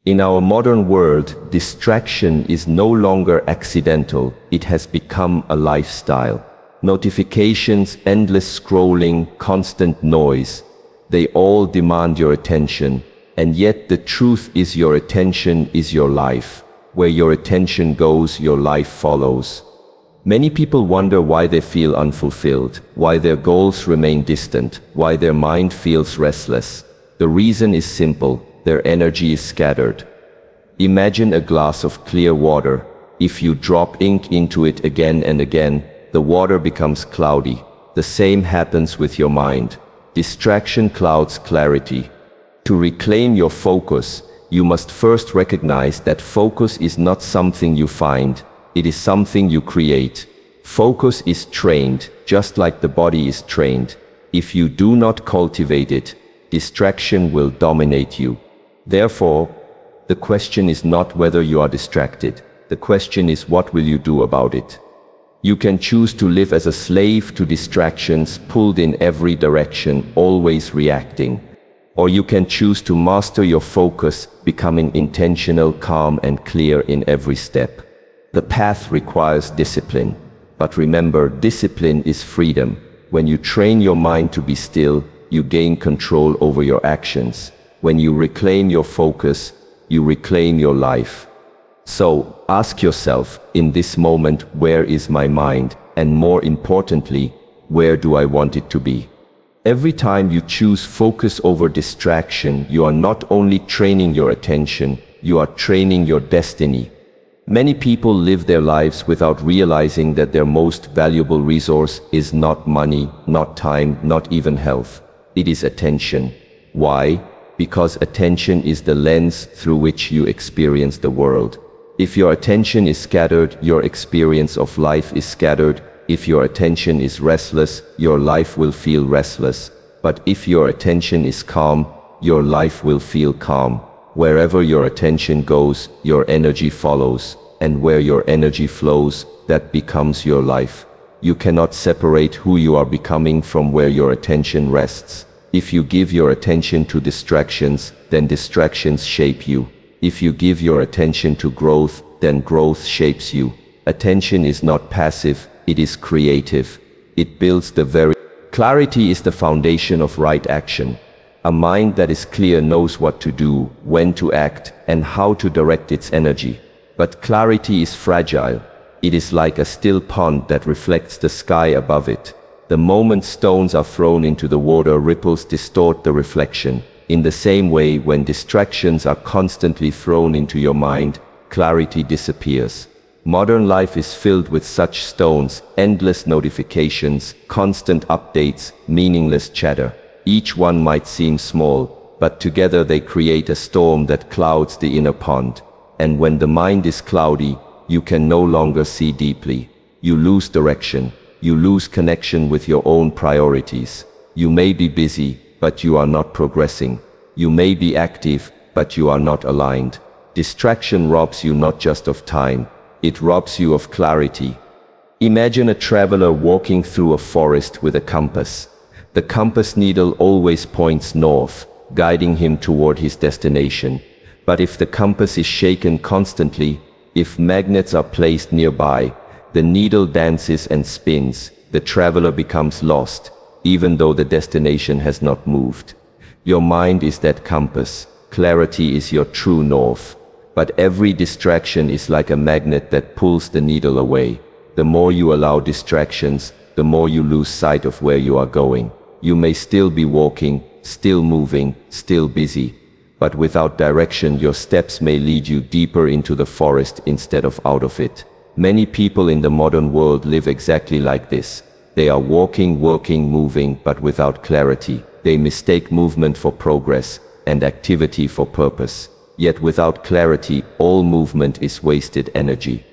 In our modern world, distraction is no longer accidental, it has become a lifestyle. Notifications, endless scrolling, constant noise, they all demand your attention, and yet the truth is your attention is your life. Where your attention goes, your life follows. Many people wonder why they feel unfulfilled, why their goals remain distant, why their mind feels restless. The reason is simple. Their energy is scattered. Imagine a glass of clear water. If you drop ink into it again and again, the water becomes cloudy. The same happens with your mind. Distraction clouds clarity. To reclaim your focus, you must first recognize that focus is not something you find, it is something you create. Focus is trained, just like the body is trained. If you do not cultivate it, distraction will dominate you. Therefore, the question is not whether you are distracted. The question is, what will you do about it? You can choose to live as a slave to distractions, pulled in every direction, always reacting. Or you can choose to master your focus, becoming intentional, calm, and clear in every step. The path requires discipline. But remember, discipline is freedom. When you train your mind to be still, you gain control over your actions. When you reclaim your focus, you reclaim your life. So, ask yourself, in this moment, where is my mind? And more importantly, where do I want it to be? Every time you choose focus over distraction, you are not only training your attention, you are training your destiny. Many people live their lives without realizing that their most valuable resource is not money, not time, not even health. It is attention. Why? Because attention is the lens through which you experience the world. If your attention is scattered, your experience of life is scattered. If your attention is restless, your life will feel restless. But if your attention is calm, your life will feel calm. Wherever your attention goes, your energy follows. And where your energy flows, that becomes your life. You cannot separate who you are becoming from where your attention rests. If you give your attention to distractions, then distractions shape you. If you give your attention to growth, then growth shapes you. Attention is not passive, it is creative. It builds the very... Clarity is the foundation of right action. A mind that is clear knows what to do, when to act, and how to direct its energy. But clarity is fragile. It is like a still pond that reflects the sky above it. The moment stones are thrown into the water, ripples distort the reflection. In the same way, when distractions are constantly thrown into your mind, clarity disappears. Modern life is filled with such stones, endless notifications, constant updates, meaningless chatter. Each one might seem small, but together they create a storm that clouds the inner pond. And when the mind is cloudy, you can no longer see deeply. You lose direction. You lose connection with your own priorities. You may be busy, but you are not progressing. You may be active, but you are not aligned. Distraction robs you not just of time, it robs you of clarity. Imagine a traveler walking through a forest with a compass. The compass needle always points north, guiding him toward his destination. But if the compass is shaken constantly, if magnets are placed nearby, the needle dances and spins, the traveler becomes lost, even though the destination has not moved. Your mind is that compass, clarity is your true north. But every distraction is like a magnet that pulls the needle away. The more you allow distractions, the more you lose sight of where you are going. You may still be walking, still moving, still busy. But without direction, your steps may lead you deeper into the forest instead of out of it. Many people in the modern world live exactly like this. They are walking, working, moving, but without clarity. They mistake movement for progress and activity for purpose. Yet without clarity, all movement is wasted energy.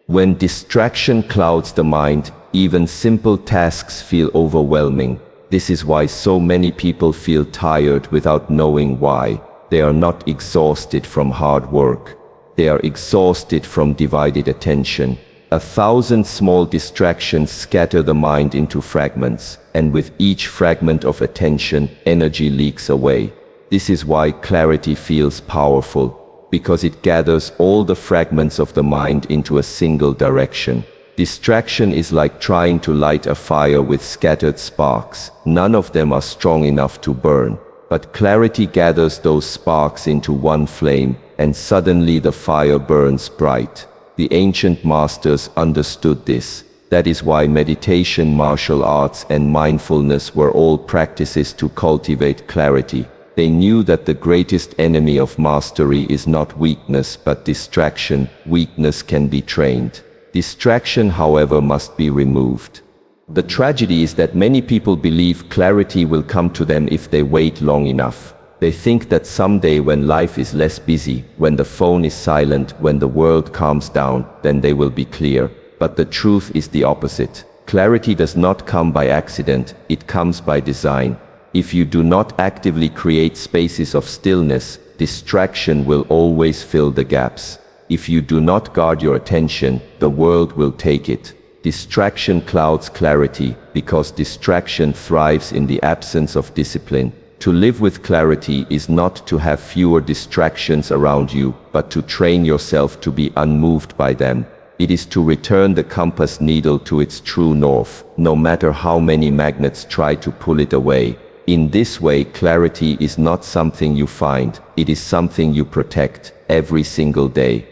When distraction clouds the mind, even simple tasks feel overwhelming. This is why so many people feel tired without knowing why. They are not exhausted from hard work. They are exhausted from divided attention. 1,000 small distractions scatter the mind into fragments, and with each fragment of attention, energy leaks away. This is why clarity feels powerful, because it gathers all the fragments of the mind into a single direction. Distraction is like trying to light a fire with scattered sparks. None of them are strong enough to burn. But clarity gathers those sparks into one flame, and suddenly the fire burns bright. The ancient masters understood this. That is why meditation, martial arts, and mindfulness were all practices to cultivate clarity. They knew that the greatest enemy of mastery is not weakness but distraction. Weakness can be trained. Distraction, however, must be removed. The tragedy is that many people believe clarity will come to them if they wait long enough. They think that someday, when life is less busy, when the phone is silent, when the world calms down, then they will be clear. But the truth is the opposite. Clarity does not come by accident, it comes by design. If you do not actively create spaces of stillness, distraction will always fill the gaps. If you do not guard your attention, the world will take it. Distraction clouds clarity, because distraction thrives in the absence of discipline. To live with clarity is not to have fewer distractions around you, but to train yourself to be unmoved by them. It is to return the compass needle to its true north, no matter how many magnets try to pull it away. In this way, clarity is not something you find, it is something you protect every single day.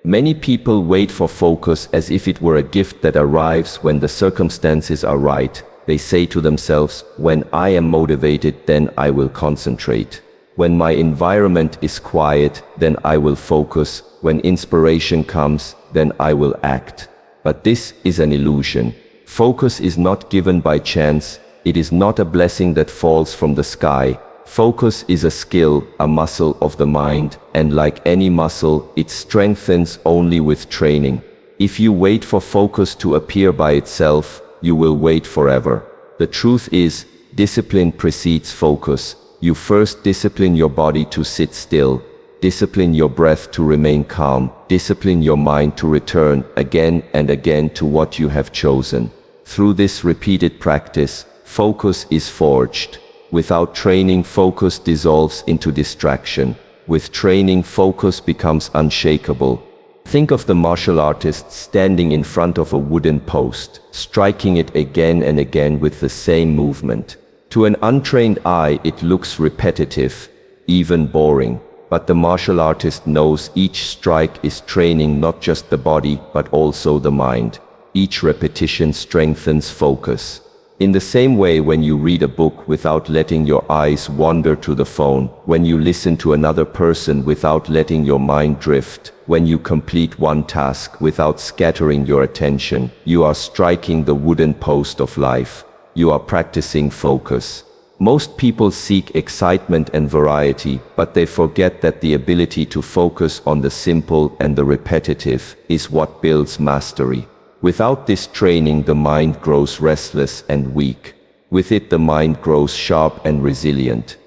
Many people wait for focus as if it were a gift that arrives when the circumstances are right. They say to themselves, when I am motivated, then I will concentrate. When my environment is quiet, then I will focus. When inspiration comes, then I will act. But this is an illusion. Focus is not given by chance. It is not a blessing that falls from the sky. Focus is a skill, a muscle of the mind, and like any muscle, it strengthens only with training. If you wait for focus to appear by itself, you will wait forever. The truth is, discipline precedes focus. You first discipline your body to sit still. Discipline your breath to remain calm. Discipline your mind to return again and again to what you have chosen. Through this repeated practice, focus is forged. Without training, focus dissolves into distraction. With training, focus becomes unshakable. Think of the martial artist standing in front of a wooden post, striking it again and again with the same movement. To an untrained eye, it looks repetitive, even boring. But the martial artist knows each strike is training not just the body, but also the mind. Each repetition strengthens focus. In the same way, when you read a book without letting your eyes wander to the phone, when you listen to another person without letting your mind drift, when you complete one task without scattering your attention, you are striking the wooden post of life. You are practicing focus. Most people seek excitement and variety, but they forget that the ability to focus on the simple and the repetitive is what builds mastery. Without this training, the mind grows restless and weak. With it, the mind grows sharp and resilient.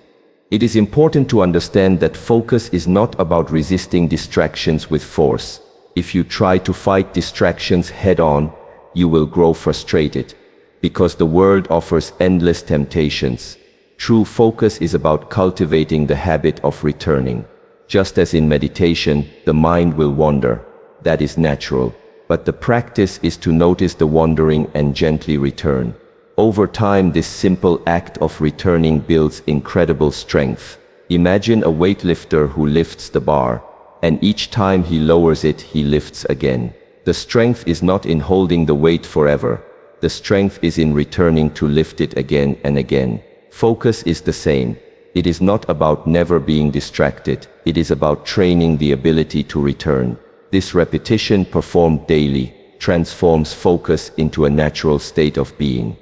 It is important to understand that focus is not about resisting distractions with force. If you try to fight distractions head-on, you will grow frustrated, because the world offers endless temptations. True focus is about cultivating the habit of returning. Just as in meditation, the mind will wander. That is natural. But the practice is to notice the wandering and gently return. Over time, this simple act of returning builds incredible strength. Imagine a weightlifter who lifts the bar, and each time he lowers it, he lifts again. The strength is not in holding the weight forever. The strength is in returning to lift it again and again. Focus is the same. It is not about never being distracted. It is about training the ability to return. This repetition, performed daily, transforms focus into a natural state of being.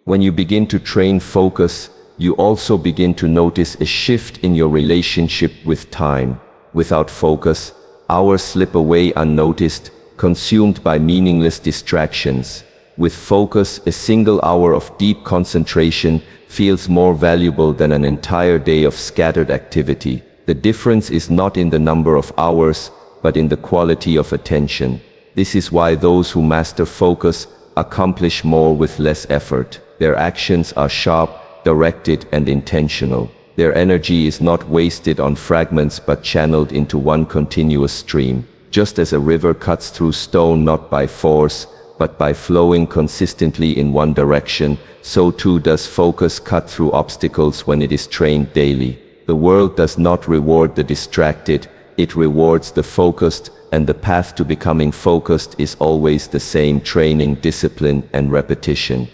When you begin to train focus, you also begin to notice a shift in your relationship with time. Without focus, hours slip away unnoticed, consumed by meaningless distractions. With focus, a single hour of deep concentration feels more valuable than an entire day of scattered activity. The difference is not in the number of hours, but in the quality of attention. This is why those who master focus accomplish more with less effort. Their actions are sharp, directed, and intentional. Their energy is not wasted on fragments but channeled into one continuous stream. Just as a river cuts through stone not by force, but by flowing consistently in one direction, so too does focus cut through obstacles when it is trained daily. The world does not reward the distracted, it rewards the focused, and the path to becoming focused is always the same: training, discipline, and repetition.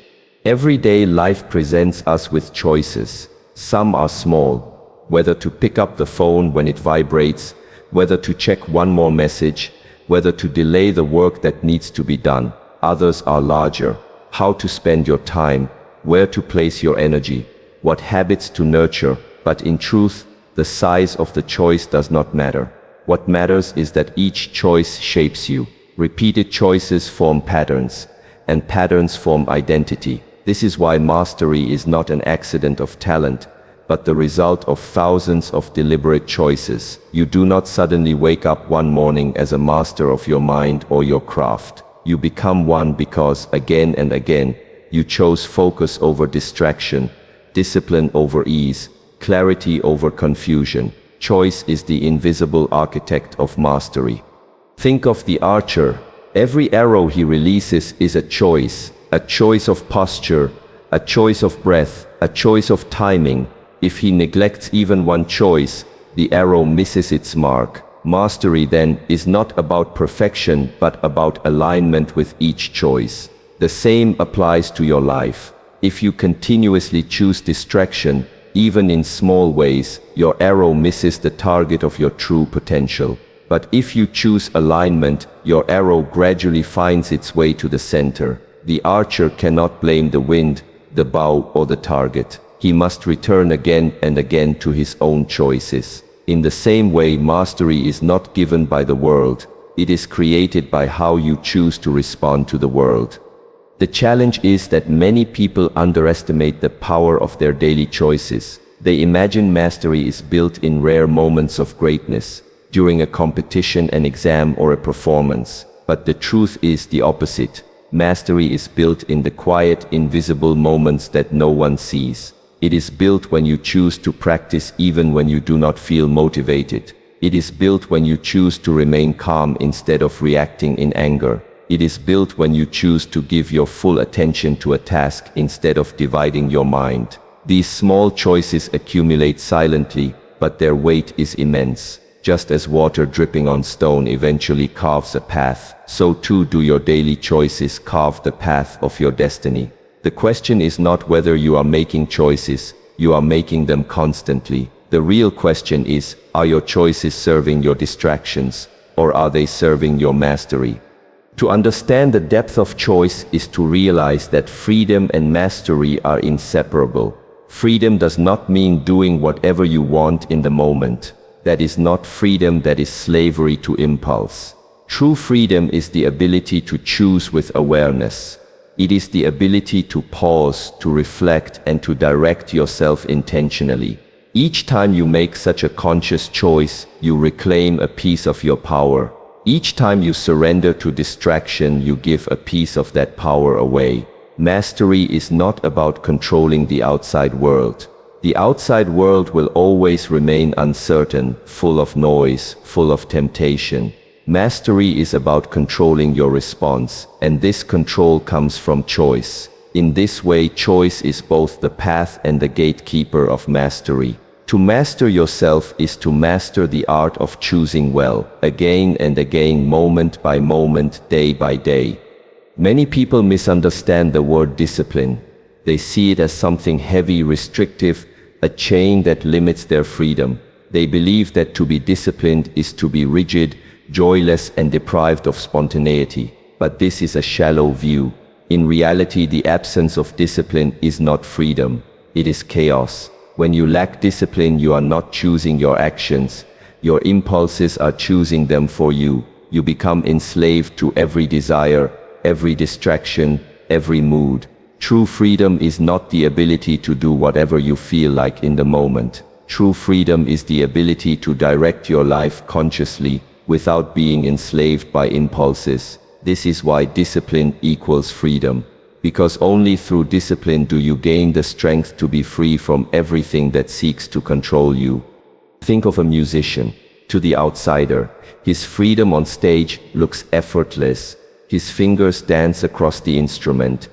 Everyday life presents us with choices. Some are small, whether to pick up the phone when it vibrates, whether to check one more message, whether to delay the work that needs to be done. Others are larger: how to spend your time, where to place your energy, what habits to nurture. But in truth, the size of the choice does not matter. What matters is that each choice shapes you. Repeated choices form patterns, and patterns form identity. This is why mastery is not an accident of talent, but the result of thousands of deliberate choices. You do not suddenly wake up one morning as a master of your mind or your craft. You become one because, again and again, you chose focus over distraction, discipline over ease, clarity over confusion. Choice is the invisible architect of mastery. Think of the archer. Every arrow he releases is a choice of posture, a choice of breath, a choice of timing. If he neglects even one choice, the arrow misses its mark. Mastery, then, is not about perfection, but about alignment with each choice. The same applies to your life. If you continuously choose distraction, even in small ways, your arrow misses the target of your true potential. But if you choose alignment, your arrow gradually finds its way to the center. The archer cannot blame the wind, the bow, or the target. He must return again and again to his own choices. In the same way, mastery is not given by the world. It is created by how you choose to respond to the world. The challenge is that many people underestimate the power of their daily choices. They imagine mastery is built in rare moments of greatness, during a competition, an exam, or a performance. But the truth is the opposite. Mastery is built in the quiet, invisible moments that no one sees. It is built when you choose to practice even when you do not feel motivated. It is built when you choose to remain calm instead of reacting in anger. It is built when you choose to give your full attention to a task instead of dividing your mind. These small choices accumulate silently, but their weight is immense. Just as water dripping on stone eventually carves a path, so too do your daily choices carve the path of your destiny. The question is not whether you are making choices, you are making them constantly. The real question is, are your choices serving your distractions, or are they serving your mastery? To understand the depth of choice is to realize that freedom and mastery are inseparable. Freedom does not mean doing whatever you want in the moment. That is not freedom, that is slavery to impulse. True freedom is the ability to choose with awareness. It is the ability to pause, to reflect, and to direct yourself intentionally. Each time you make such a conscious choice, you reclaim a piece of your power. Each time you surrender to distraction, you give a piece of that power away. Mastery is not about controlling the outside world. The outside world will always remain uncertain, full of noise, full of temptation. Mastery is about controlling your response, and this control comes from choice. In this way, choice is both the path and the gatekeeper of mastery. To master yourself is to master the art of choosing well, again and again, moment by moment, day by day. Many people misunderstand the word discipline. They see it as something heavy, restrictive, a chain that limits their freedom. They believe that to be disciplined is to be rigid, joyless, and deprived of spontaneity. But this is a shallow view. In reality, the absence of discipline is not freedom. It is chaos. When you lack discipline, you are not choosing your actions. Your impulses are choosing them for you. You become enslaved to every desire, every distraction, every mood. True freedom is not the ability to do whatever you feel like in the moment. True freedom is the ability to direct your life consciously, without being enslaved by impulses. This is why discipline equals freedom. because only through discipline do you gain the strength to be free from everything that seeks to control you. Think of a musician. To the outsider, his freedom on stage looks effortless. His fingers dance across the instrument.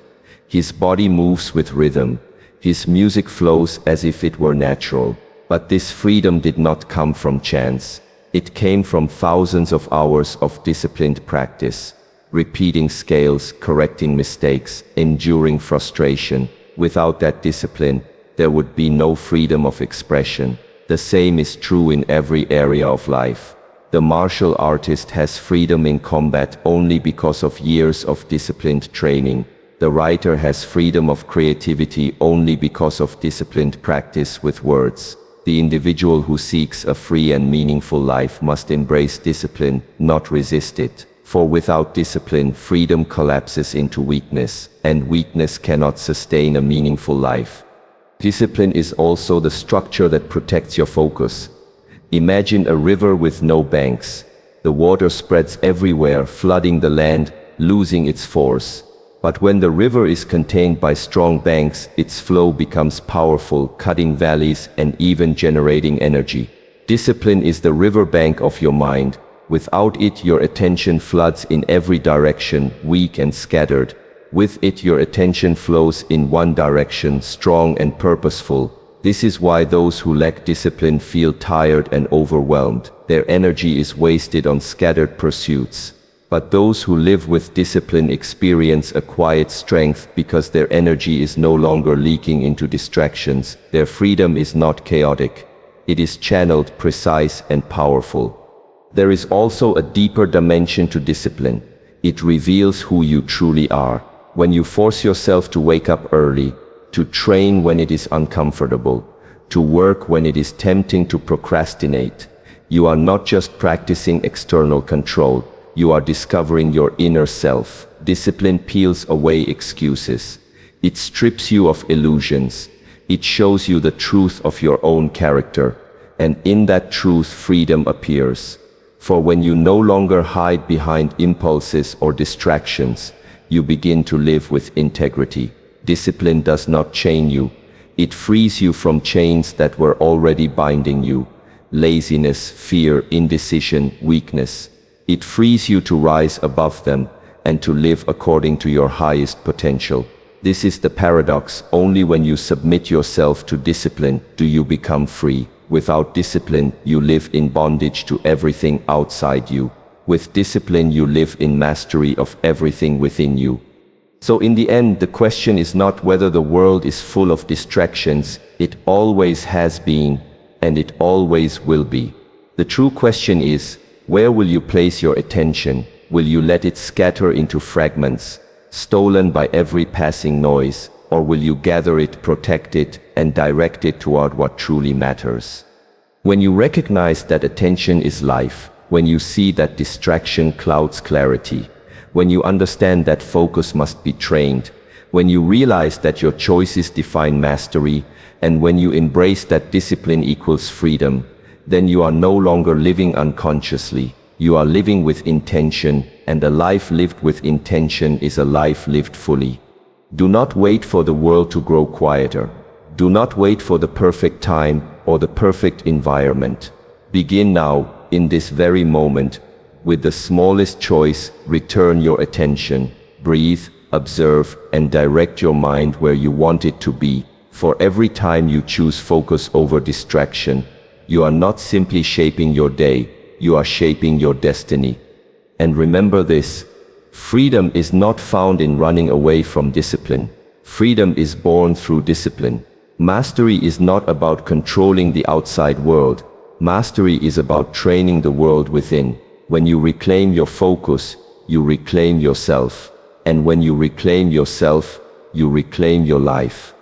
His body moves with rhythm. His music flows as if it were natural. But this freedom did not come from chance. It came from thousands of hours of disciplined practice, repeating scales, correcting mistakes, enduring frustration. Without that discipline, there would be no freedom of expression. The same is true in every area of life. The martial artist has freedom in combat only because of years of disciplined training. The writer has freedom of creativity only because of disciplined practice with words. The individual who seeks a free and meaningful life must embrace discipline, not resist it. For without discipline, freedom collapses into weakness, and weakness cannot sustain a meaningful life. Discipline is also the structure that protects your focus. Imagine a river with no banks. The water spreads everywhere, flooding the land, losing its force. But when the river is contained by strong banks, its flow becomes powerful, cutting valleys and even generating energy. Discipline is the riverbank of your mind. Without it, your attention floods in every direction, weak and scattered. With it, your attention flows in one direction, strong and purposeful. This is why those who lack discipline feel tired and overwhelmed. Their energy is wasted on scattered pursuits. But those who live with discipline experience a quiet strength because their energy is no longer leaking into distractions. Their freedom is not chaotic. It is channeled, precise and powerful. There is also a deeper dimension to discipline. It reveals who you truly are. When you force yourself to wake up early, to train when it is uncomfortable, to work when it is tempting to procrastinate, you are not just practicing external control, you are discovering your inner self. Discipline peels away excuses. It strips you of illusions. It shows you the truth of your own character. And in that truth, freedom appears. For when you no longer hide behind impulses or distractions, you begin to live with integrity. Discipline does not chain you. It frees you from chains that were already binding you. Laziness, fear, indecision, weakness. It frees you to rise above them and to live according to your highest potential. This is the paradox. Only when you submit yourself to discipline do you become free. Without discipline, you live in bondage to everything outside you. With discipline, you live in mastery of everything within you. So in the end, the question is not whether the world is full of distractions. It always has been, and it always will be. The true question is, where will you place your attention? Will you let it scatter into fragments, stolen by every passing noise, or will you gather it, protect it, and direct it toward what truly matters? When you recognize that attention is life, when you see that distraction clouds clarity, when you understand that focus must be trained, when you realize that your choices define mastery, and when you embrace that discipline equals freedom, then you are no longer living unconsciously. You are living with intention, and a life lived with intention is a life lived fully. Do not wait for the world to grow quieter. Do not wait for the perfect time or the perfect environment. Begin now, in this very moment. With the smallest choice, return your attention, breathe, observe, and direct your mind where you want it to be. For every time you choose focus over distraction, you are not simply shaping your day, you are shaping your destiny. And remember this, freedom is not found in running away from discipline. Freedom is born through discipline. Mastery is not about controlling the outside world. Mastery is about training the world within. When you reclaim your focus, you reclaim yourself. And when you reclaim yourself, you reclaim your life.